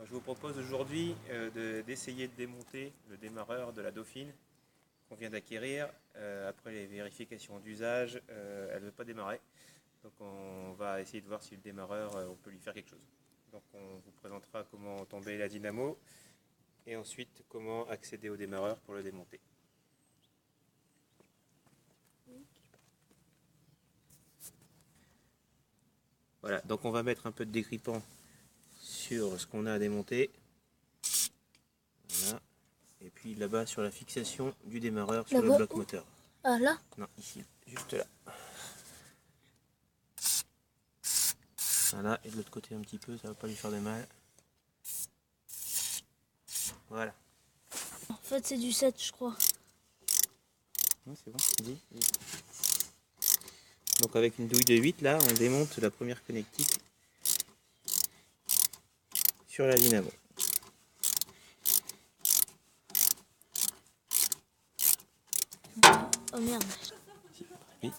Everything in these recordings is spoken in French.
Je vous propose aujourd'hui d'essayer de démonter le démarreur de la Dauphine qu'on vient d'acquérir. Après les vérifications d'usage, elle ne veut pas démarrer. Donc on va essayer de voir si le démarreur, on peut lui faire quelque chose. Donc on vous présentera comment tomber la dynamo et ensuite comment accéder au démarreur pour le démonter. Voilà, donc on va mettre un peu de dégrippant sur ce qu'on a à démonter. Voilà. Et puis là-bas sur la fixation du démarreur sur le bloc moteur. Ah là? Non, ici, juste là. Voilà, et de l'autre côté un petit peu, ça va pas lui faire de mal. Voilà. En fait c'est du 7 je crois. Oui, c'est bon, vas-y. Donc avec une douille de 8 là, on démonte la première connectique sur la dynamo. Oh merde. Oui,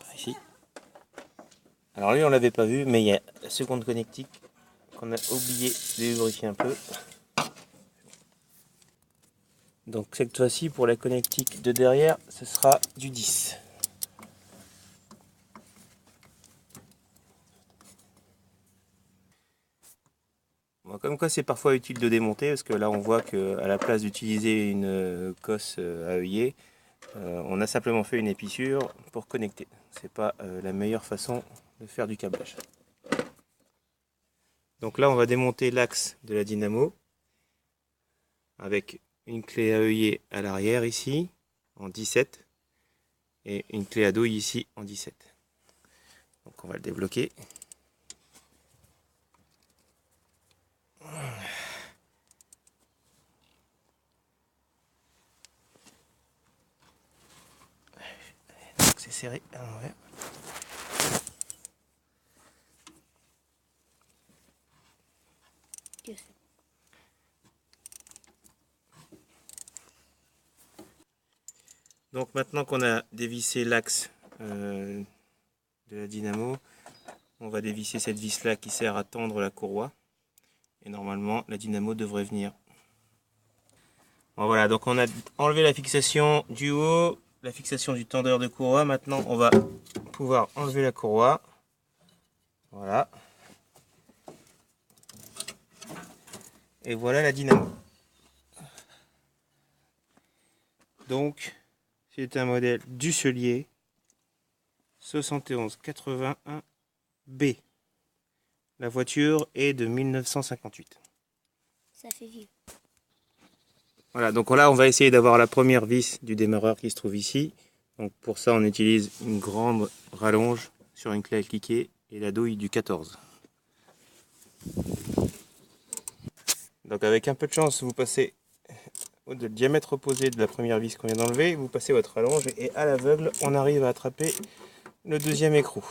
par ici. Alors lui on l'avait pas vu, mais il y a la seconde connectique qu'on a oublié de lubrifier un peu. Donc cette fois-ci pour la connectique de derrière, ce sera du 10. Bon, comme quoi c'est parfois utile de démonter, parce que là on voit qu'à la place d'utiliser une cosse à œillet, on a simplement fait une épissure pour connecter. C'est pas la meilleure façon de faire du câblage. Donc là on va démonter l'axe de la dynamo avec une clé à œillet à l'arrière ici en 17 et une clé à douille ici en 17. Donc on va le débloquer. C'est serré à l'envers. Donc maintenant qu'on a dévissé l'axe de la dynamo, on va dévisser cette vis là qui sert à tendre la courroie. Et normalement la dynamo devrait venir. Bon, voilà, donc on a enlevé la fixation du haut, la fixation du tendeur de courroie. Maintenant on va pouvoir enlever la courroie. Voilà. Et voilà la dynamo. Donc c'est un modèle Dusselier 7181B. La voiture est de 1958. Ça fait vieux. Voilà, donc là on va essayer d'avoir la première vis du démarreur qui se trouve ici. Donc pour ça on utilise une grande rallonge sur une clé à cliquer et la douille du 14. Donc avec un peu de chance vous passez au diamètre opposé de la première vis qu'on vient d'enlever, vous passez votre rallonge et à l'aveugle on arrive à attraper le deuxième écrou.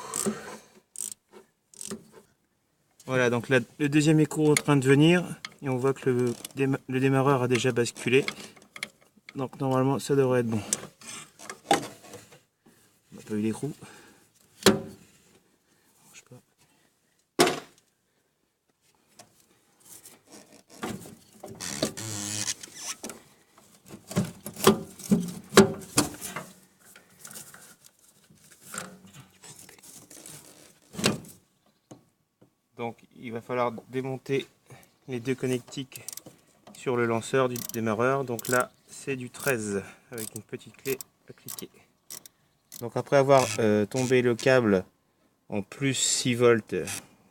Voilà, donc là, le deuxième écrou est en train de venir et on voit que le démarreur a déjà basculé. Donc normalement ça devrait être bon. On n'a pas eu l'écrou. Donc il va falloir démonter les deux connectiques sur le lanceur du démarreur. Donc là c'est du 13 avec une petite clé à cliquer. Donc après avoir tombé le câble en plus 6 volts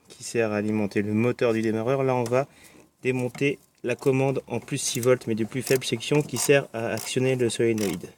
qui sert à alimenter le moteur du démarreur, là on va démonter la commande en plus 6 volts mais de plus faible section qui sert à actionner le solénoïde.